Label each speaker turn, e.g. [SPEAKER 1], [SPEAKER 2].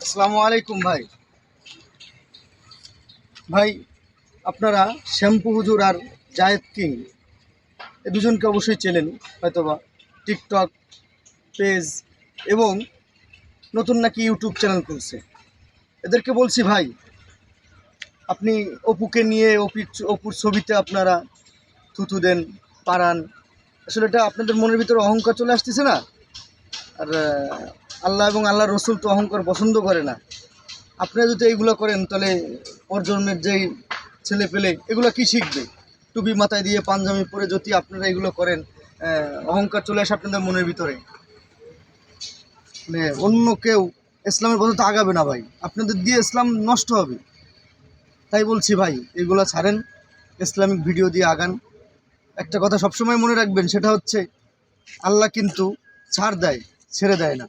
[SPEAKER 1] আসসালামু আলাইকুম ভাই। ভাই, আপনারা শ্যাম্পু হুজুর আর জায়েদ কিং এ দুজনকে অবশ্যই চেনেন হয়তোবা। টিকটক পেজ এবং নতুন নাকি ইউটিউব চ্যানেল খুলছে। এদেরকে বলছি ভাই, আপনি অপুকে নিয়ে অপুর ছবিতে আপনারা থুতু দেন, পারান। আসলে এটা আপনাদের মনের ভিতরে অহংকার চলে আসতেছে না? আর আল্লাহ এবং আল্লাহ রসুল তো অহংকার পছন্দ করে না। আপনারা যদি এইগুলো করেন তাহলে প্রজন্মের যেই ছেলে পেলে এগুলো কি শিখবে? টুপি মাথায় দিয়ে পাঞ্জাবি পরে যদি আপনারা এগুলো করেন, অহংকার চলে আসে আপনাদের মনের ভিতরে, মানে অন্য কেউ ইসলামের পথে তো আগাবে না ভাই, আপনাদের দিয়ে ইসলাম নষ্ট হবে। তাই বলছি ভাই, এগুলো ছাড়েন, ইসলামিক ভিডিও দিয়ে আগান। একটা কথা সবসময় মনে রাখবেন, সেটা হচ্ছে আল্লাহ কিন্তু ছাড় দেয়, ছেড়ে দেয় না।